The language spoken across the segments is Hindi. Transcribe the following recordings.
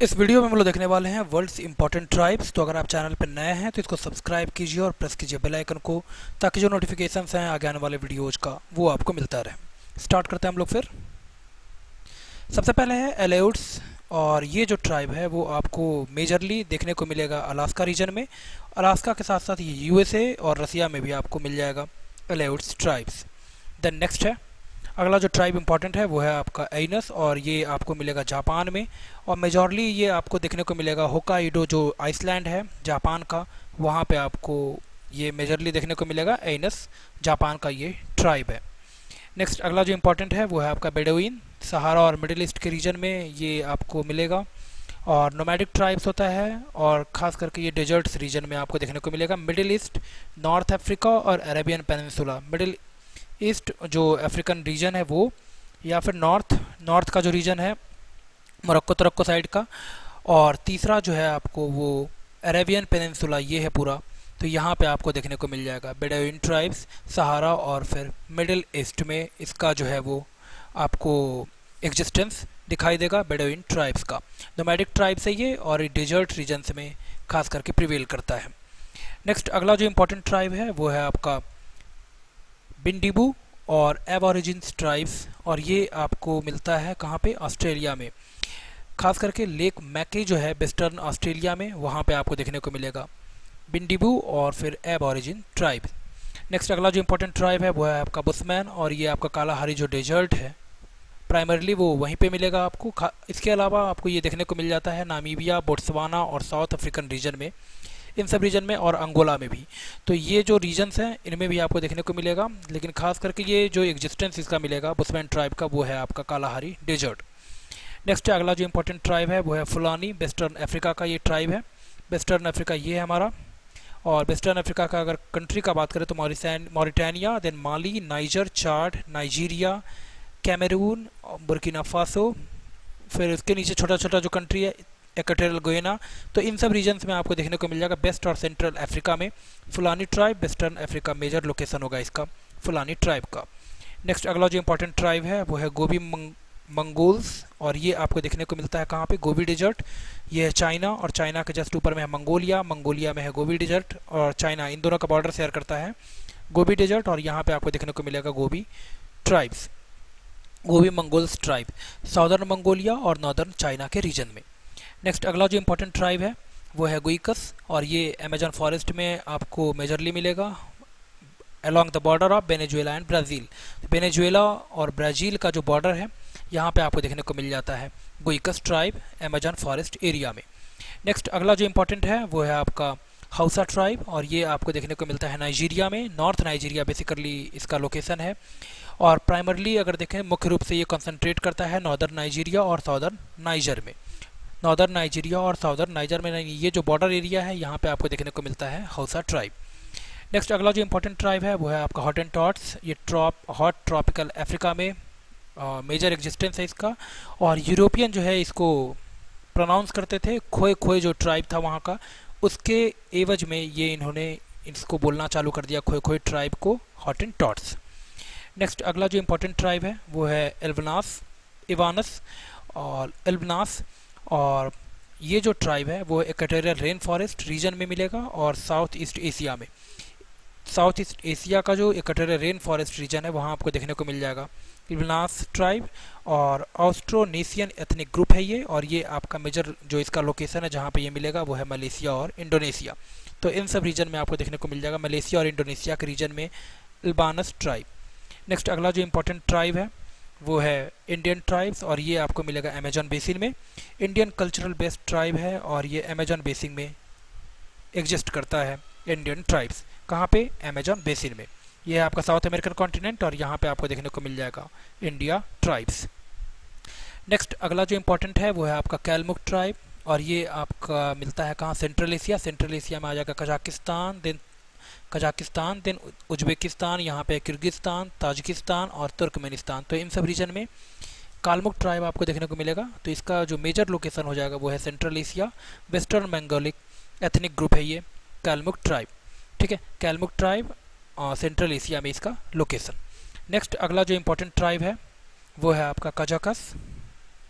इस वीडियो में हम लोग देखने वाले हैं वर्ल्ड्स इंपॉर्टेंट ट्राइब्स। तो अगर आप चैनल पर नए हैं तो इसको सब्सक्राइब कीजिए और प्रेस कीजिए बेल आइकन को, ताकि जो नोटिफिकेशंस हैं आगे आने वाले वीडियोज का वो आपको मिलता रहे। स्टार्ट करते हैं हम लोग फिर। सबसे पहले है एलेउड्स, और ये जो ट्राइब है वो आपको मेजरली देखने को मिलेगा अलास्का रीजन में। अलास्का के साथ साथ ये यूएसए और रसिया में भी आपको मिल जाएगा एलेउड्स ट्राइब्स। देन नेक्स्ट है, अगला जो ट्राइब इंपॉर्टेंट है वो है आपका एइनस, और ये आपको मिलेगा जापान में। और मेजॉरली ये आपको देखने को मिलेगा होकाइडो, जो आइसलैंड है जापान का, वहाँ पे आपको ये मेजरली देखने को मिलेगा एइनस, जापान का ये ट्राइब है। नेक्स्ट अगला जो इंपॉर्टेंट है वो है आपका बेडुइन, सहारा और मिडिल ईस्ट के रीजन में ये आपको मिलेगा, और नोमैडिक ट्राइब्स होता है, और ख़ास करके ये डेजर्ट्स रीजन में आपको देखने को मिलेगा। मिडिल ईस्ट, नॉर्थ अफ्रीका और अरेबियन पेनिनसुला। मिडिल ईस्ट जो अफ्रीकन रीजन है वो, या फिर नॉर्थ का जो रीजन है मोरक्को तुरक्को साइड का, और तीसरा जो है आपको वो अरेबियन पेनिनसुला, ये है पूरा। तो यहाँ पे आपको देखने को मिल जाएगा बेडुइन ट्राइब्स, सहारा और फिर मिडिल ईस्ट में इसका जो है वो आपको एग्जिस्टेंस दिखाई देगा बेडुइन ट्राइब्स का। नोमैडिक ट्राइब्स है ये, और डेजर्ट रीजन्स में खास करके प्रिवेल करता है। नेक्स्ट अगला जो इंपॉर्टेंट ट्राइब है वो है आपका बिंडीबू और एबॉरिजिन्स ट्राइब्स, और ये आपको मिलता है कहाँ पे, ऑस्ट्रेलिया में। खास करके लेक मैके जो है वेस्टर्न ऑस्ट्रेलिया में, वहाँ पे आपको देखने को मिलेगा बिंडीबू और फिर एबॉरिजिन ट्राइब। नेक्स्ट अगला जो इंपॉर्टेंट ट्राइब है वो है आपका बुशमैन, और ये आपका कालाहारी जो डेजर्ट है प्राइमरली वो वहीं पे मिलेगा आपको। इसके अलावा आपको ये देखने को मिल जाता है नामीबिया, बोट्सवाना और साउथ अफ्रीकन रीजन में, इन सब रीजन में, और अंगोला में भी। तो ये जो रीजन्स हैं इनमें भी आपको देखने को मिलेगा, लेकिन खास करके ये जो एग्जिस्टेंस इसका मिलेगा बुशमैन ट्राइब का वो है आपका कालाहारी डेजर्ट। नेक्स्ट अगला जो इंपॉर्टेंट ट्राइब है वो है फुलानी, वेस्टर्न अफ्रीका का ये ट्राइब है। वेस्टर्न अफ्रीका ये है हमारा, और वेस्टर्न अफ्रीका का अगर कंट्री का बात करें तो मॉरिटानिया, देन माली, नाइजर, चाड, नाइजीरिया, कैमरून, बुर्किना फासो, फिर उसके नीचे छोटा छोटा जो कंट्री है इक्वेटोरियल गुयाना। तो इन सब रीजन्स में आपको देखने को मिल जाएगा वेस्ट और सेंट्रल अफ्रीका में Fulani tribe. Western Africa major location होगा इसका फुलानी ट्राइब का। नेक्स्ट अगला जो इंपॉर्टेंट ट्राइब है वो है गोबी मंगोल्स, और ये आपको देखने को मिलता है कहाँ पे, गोबी डेजर्ट। ये है चाइना, और चाइना के जस्ट ऊपर में है मंगोलिया, मंगोलिया में है गोबी डेजर्ट, और चाइना इन दोनों का बॉर्डर शेयर करता है गोबी डेजर्ट, और यहाँ पे आपको देखने को मिलेगा गोबी ट्राइब्स, गोबी मंगोल्स ट्राइब, साउदर्न मंगोलिया और नॉर्दर्न चाइना के रीजन में। नेक्स्ट अगला जो इंपॉर्टेंट ट्राइब है वो है गुइकस, और ये अमेजन फॉरेस्ट में आपको मेजरली मिलेगा along the border of Venezuela and Brazil. Venezuela और ब्राज़ील का जो बॉर्डर है यहाँ पे आपको देखने को मिल जाता है गुइकस ट्राइब अमेजन फॉरेस्ट एरिया में। नेक्स्ट अगला जो इंपॉर्टेंट है वो है आपका हाउसा ट्राइब, और ये आपको देखने को मिलता है नाइजीरिया में, नॉर्थ नाइजीरिया बेसिकली इसका लोकेशन है। और प्राइमरली अगर देखें मुख्य रूप से ये कंसंट्रेट करता है नॉर्दर्न नाइजीरिया और साउदर्न नाइजर में। नॉर्दर्न नाइजीरिया और साउदर्न नाइजर में ये जो बॉर्डर एरिया है यहाँ पे आपको देखने को मिलता है हाउसा ट्राइब। नेक्स्ट अगला जो इंपॉर्टेंट ट्राइब है वो है आपका हॉटेंटॉट्स, ये हॉट ट्रॉपिकल अफ्रीका में मेजर एग्जिस्टेंस है इसका। और यूरोपियन जो है इसको प्रोनाउंस करते थे खोए खोए, जो ट्राइब था वहाँ का, उसके एवज में ये इन्होंने इसको बोलना चालू कर दिया खोए खोए ट्राइब को, हॉटेंटॉट्स। नेक्स्ट अगला जो इंपॉर्टेंट ट्राइब है वो है इवानस और एल्बनास, और ये जो ट्राइब है वो इक्वेटोरियल रेन फॉरेस्ट रीजन में मिलेगा, और साउथ ईस्ट एशिया में, साउथ ईस्ट एशिया का जो इक्वेटोरियल रेन फॉरेस्ट रीजन है वहाँ आपको देखने को मिल जाएगा इल्बनास ट्राइब। और ऑस्ट्रोनेशियन एथनिक ग्रुप है ये, और ये आपका मेजर जो इसका लोकेशन है जहाँ पे ये मिलेगा वो है मलेशिया और इंडोनेशिया। तो इन सब रीजन में आपको देखने को मिल जाएगा मलेशिया और इंडोनेशिया के रीजन में इल्बानस ट्राइब। नेक्स्ट अगला जो इंपॉर्टेंट ट्राइब है वो है इंडियन ट्राइब्स, और ये आपको मिलेगा अमेजन बेसिन में। इंडियन कल्चरल बेस्ड ट्राइब है, और ये अमेजन बेसिन में एग्जिस्ट करता है इंडियन ट्राइब्स। कहाँ पे, अमेजन बेसिन में। ये है आपका साउथ अमेरिकन कॉन्टिनेंट, और यहाँ पे आपको देखने को मिल जाएगा इंडिया ट्राइब्स। नेक्स्ट अगला जो इंपॉर्टेंट है वो है आपका कैलमुक ट्राइब, और ये आपका मिलता है कहाँ, सेंट्रल एशिया। सेंट्रल एशिया में आ जाएगा कजाकिस्तान, देन उज्बेकिस्तान, यहाँ पे किर्गिस्तान, ताजिकिस्तान और तुर्कमेनिस्तान। तो इन सब रीजन में कालमुक ट्राइब आपको देखने को मिलेगा। तो इसका जो मेजर लोकेशन हो जाएगा वो है सेंट्रल एशिया, वेस्टर्न बंगालिक एथनिक ग्रुप है ये कैलमुक ट्राइब। ठीक है, कैलमुक ट्राइब सेंट्रल एशिया में इसका लोकेशन। नेक्स्ट अगला जो इंपॉर्टेंट ट्राइब है वो है आपका कजाकस,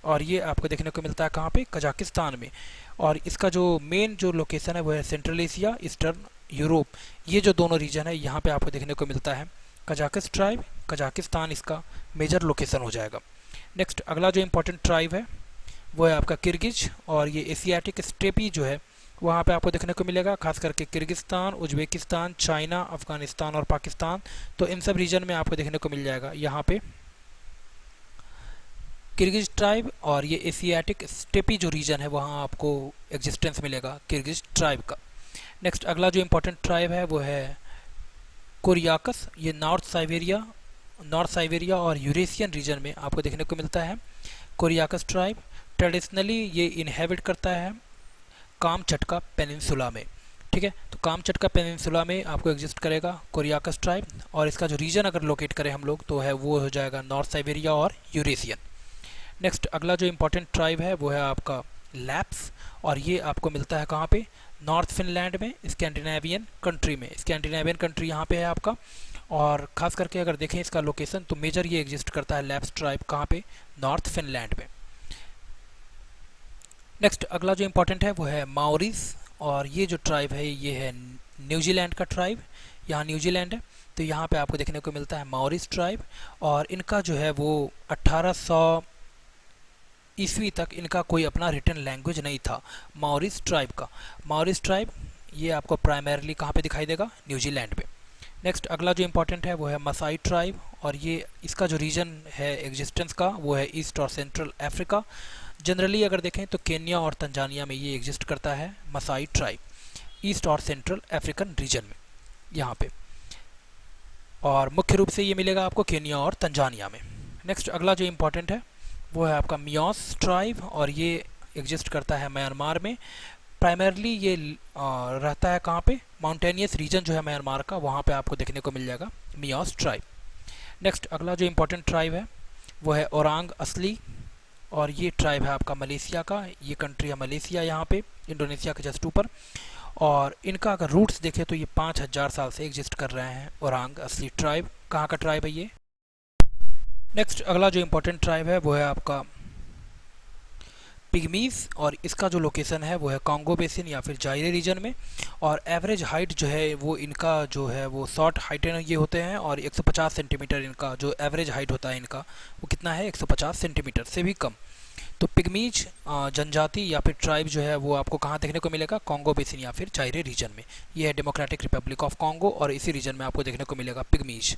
और ये आपको देखने को मिलता है कहाँ पे, कजाकिस्तान में। और इसका जो मेन जो लोकेशन है वो है सेंट्रल एशिया, ईस्टर्न यूरोप, ये जो दोनों रीजन है यहाँ पे आपको देखने को मिलता है। कजाकिस ट्राइब, कजाकिस्तान इसका मेजर लोकेशन हो जाएगा। नेक्स्ट अगला जो इम्पोर्टेंट ट्राइब है वो है आपका किर्गिज, और ये एशियाटिक स्टेपी जो है वहाँ पे आपको देखने को मिलेगा, खास करके किर्गिस्तान, उज्बेकिस्तान, चाइना, अफगानिस्तान और पाकिस्तान। तो इन सब रीजन में आपको देखने को मिल जाएगा यहाँ पे किर्गिज ट्राइब, और ये एशियाटिक स्टेपी जो रीजन है वहाँ आपको एग्जिस्टेंस मिलेगा किर्गिज ट्राइब का। नेक्स्ट अगला जो इम्पोर्टेंट ट्राइब है वो है कोरियाकस, ये नॉर्थ साइबेरिया और यूरेशियन रीजन में आपको देखने को मिलता है। कोरियाकस ट्राइब ट्रेडिशनली ये इनहेबिट करता है कामचटका पेनिनसुला में, ठीक है। तो कामचटका पेनिनसुला में आपको एग्जिस्ट करेगा कोरियाकस ट्राइब, और इसका जो रीजन अगर लोकेट करें हम लोग तो है वो हो जाएगा नॉर्थ साइबेरिया और यूरेशियन। नेक्स्ट अगला जो इम्पोर्टेंट ट्राइब है वो है आपका लैप्स, और ये आपको मिलता है कहाँ पे, नॉर्थ फिनलैंड में, स्कैंडिनेवियन कंट्री में। स्कैंडिनेवियन कंट्री यहाँ पे है आपका, और ख़ास करके अगर देखें इसका लोकेशन तो मेजर ये एग्जिस्ट करता है लैप्स ट्राइब कहाँ पे, नॉर्थ फिनलैंड में। नेक्स्ट अगला जो इम्पोर्टेंट है वो है माओरीज, और ये जो ट्राइब है ये है न्यूजीलैंड का ट्राइब, यहाँ न्यूजीलैंड है। तो यहाँ पे आपको देखने को मिलता है माओरीज ट्राइब, और इनका जो है वो 1800 ईस्वी तक इनका कोई अपना रिटन लैंग्वेज नहीं था माओरीज ट्राइब का। माओरीज ट्राइब ये आपको प्राइमरली कहाँ पे दिखाई देगा, न्यूजीलैंड पे। नेक्स्ट अगला जो इम्पोर्टेंट है वो है मसाई ट्राइब, और ये इसका जो रीजन है एग्जिस्टेंस का वो है ईस्ट और सेंट्रल अफ्रीका। जनरली अगर देखें तो केन्या और तंजानिया में ये एग्जिस्ट करता है मसाई ट्राइब, ईस्ट और सेंट्रल अफ्रीकन रीजन में यहाँ पे, और मुख्य रूप से ये मिलेगा आपको केन्या और तंजानिया में। नेक्स्ट अगला जो इम्पोर्टेंट है वो है आपका मियोस ट्राइब, और ये एग्जिस्ट करता है म्यांमार में। प्राइमरली ये रहता है कहाँ पे, माउंटेनियस रीजन जो है म्यांमार का, वहाँ पे आपको देखने को मिल जाएगा मियोस ट्राइब। नेक्स्ट अगला जो इम्पोर्टेंट ट्राइब है वो है ओरांग असली, और ये ट्राइब है आपका मलेशिया का, ये कंट्री है मलेशिया यहाँ पे, इंडोनेशिया के जस्ट ऊपर। और इनका अगर रूट्स देखें तो ये 5000 साल से एग्जिस्ट कर रहे हैं। ओरांग असली ट्राइब कहाँ का ट्राइब है ये। नेक्स्ट अगला जो इम्पोर्टेंट ट्राइब है वो है आपका पिग्मीज, और इसका जो लोकेशन है वो है कॉन्गो बेसिन या फिर जायरे रीजन में। और एवरेज हाइट जो है वो इनका जो है वो शॉर्ट हाइट ये होते हैं, और 150 सेंटीमीटर इनका जो एवरेज हाइट होता है इनका वो कितना है, 150 सेंटीमीटर से भी कम। तो पिग्मीज जनजाति या फिर ट्राइब जो है वो आपको कहाँ देखने को मिलेगा, कॉन्गो बेसिन या फिर जायरे रीजन में। ये है डेमोक्रेटिक रिपब्लिक ऑफ कॉन्गो, और इसी रीजन में आपको देखने को मिलेगा पिग्मीज।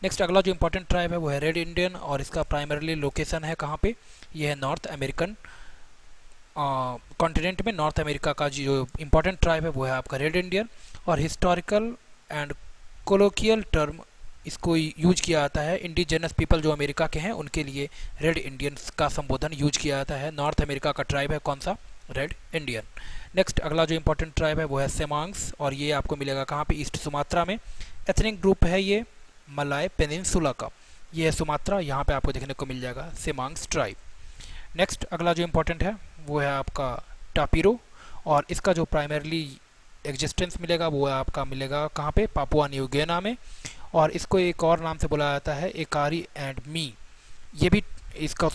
नेक्स्ट अगला जो इंपॉर्टेंट ट्राइब है वो है रेड इंडियन, और इसका प्राइमरली लोकेशन है कहाँ पे, ये है नॉर्थ अमेरिकन कॉन्टिनेंट में। नॉर्थ अमेरिका का जो इंपॉर्टेंट ट्राइब है वो है आपका रेड इंडियन, और हिस्टोरिकल एंड कोलोकियल टर्म इसको यूज किया जाता है इंडिजिनस पीपल जो अमेरिका के हैं उनके लिए रेड इंडियंस का संबोधन यूज किया जाता है। नॉर्थ अमेरिका का ट्राइब है कौन सा, रेड इंडियन। नेक्स्ट अगला जो इंपॉर्टेंट ट्राइब है वो है सेमांग्स, और ये आपको मिलेगा कहाँ पे, ईस्ट सुमात्रा में। एथनिक ग्रुप है ये मलाय पेनिनसुला का, ये है सुमात्रा, यहाँ पे आपको देखने को मिल जाएगा सेमांग्स ट्राइब। नेक्स्ट अगला जो इम्पोर्टेंट है वो है आपका टापिरो, और इसका जो प्राइमरली एग्जिस्टेंस मिलेगा वो आपका मिलेगा कहाँ पे, पापुआ न्यू गिनिया में। और इसको एक और नाम से बुलाया जाता है एकारी एंड मी, ये भी इसका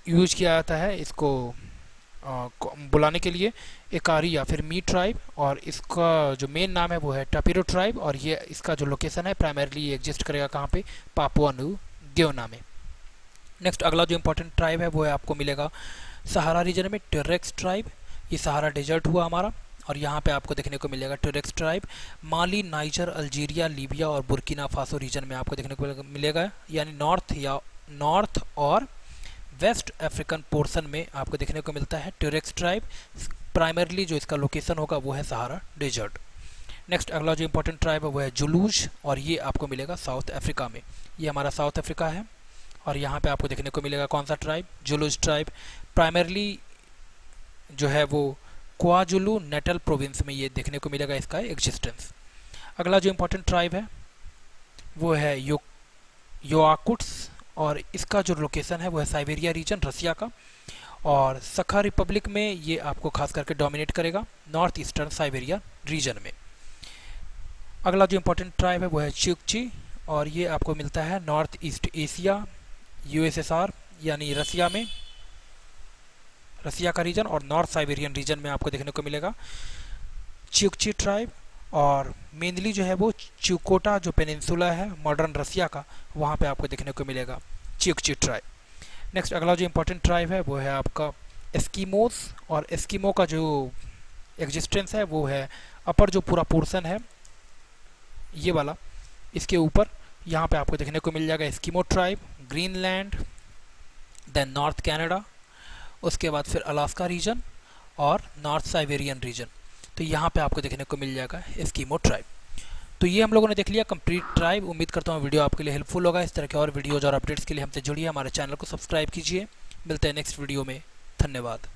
यूज किया जाता है इसको बुलाने के लिए, एकारी या फिर मी ट्राइब। और इसका जो मेन नाम है वो है टापिरो ट्राइब, और ये इसका जो लोकेशन है प्राइमरली एग्जिस्ट करेगा कहाँ पे, पापुआ न्यू गिनिया में। नेक्स्ट अगला जो इंपॉर्टेंट ट्राइब है वो है आपको मिलेगा सहारा रीजन में, टुरेक्स ट्राइब। ये सहारा डेजर्ट हुआ हमारा, और यहाँ पे आपको देखने को मिलेगा टुरेक्स ट्राइब। माली, नाइजर, अल्जीरिया, लीबिया और बुर्किना फासो रीजन में आपको देखने को मिलेगा, यानी नॉर्थ और वेस्ट अफ्रीकन पोर्शन में आपको देखने को मिलता है टुरेक्स ट्राइब। प्राइमरली जो इसका लोकेशन होगा वो है सहारा डेजर्ट। नेक्स्ट अगला जो इंपॉर्टेंट ट्राइब है वो है जुलूज, और ये आपको मिलेगा साउथ अफ्रीका में। ये हमारा साउथ अफ्रीका है, और यहाँ पे आपको देखने को मिलेगा कौन सा ट्राइब, जुलूज ट्राइब। प्राइमरली जो है वो क्वाजुलू नेटल प्रोविंस में ये देखने को मिलेगा इसका एग्जिस्टेंस। अगला जो इंपॉर्टेंट ट्राइब है वो है योआकुट्स, और इसका जो लोकेशन है वो है साइबेरिया रीजन, रसिया का। और सखा रिपब्लिक में ये आपको खास करके डोमिनेट करेगा, नॉर्थ ईस्टर्न साइबेरिया रीजन में। अगला जो इंपॉर्टेंट ट्राइब है वो है चुकची, और ये आपको मिलता है नॉर्थ ईस्ट एशिया, यूएसएसआर यानी रसिया में। रसिया का रीजन, और नॉर्थ साइबेरियन रीजन में आपको देखने को मिलेगा च्युकची ट्राइब, और मेनली जो है वो च्युकोटा जो पेनिनसुला है मॉडर्न रसिया का, वहाँ पे आपको देखने को मिलेगा च्युकची ट्राइब। नेक्स्ट अगला जो इम्पोर्टेंट ट्राइब है वो है आपका एस्कीमोस, और एस्कीमो का जो एग्जिस्टेंस है वो है अपर जो पूरा पोर्शन है ये वाला, इसके ऊपर यहाँ पे आपको देखने को मिल जाएगा Eskimo tribe, Greenland, then north Canada, उसके बाद फिर अलास्का रीजन और नॉर्थ साइबेरियन रीजन। तो यहाँ पे आपको देखने को मिल जाएगा एस्कीमो ट्राइब। तो ये हम लोगों ने देख लिया कंप्लीट ट्राइब। उम्मीद करता हूँ वीडियो आपके लिए हेल्पफुल होगा। इस तरह के और वीडियोज़ और अपडेट्स के लिए हमसे जुड़िए, हमारे चैनल को सब्सक्राइब कीजिए। मिलते हैं नेक्स्ट वीडियो में। धन्यवाद।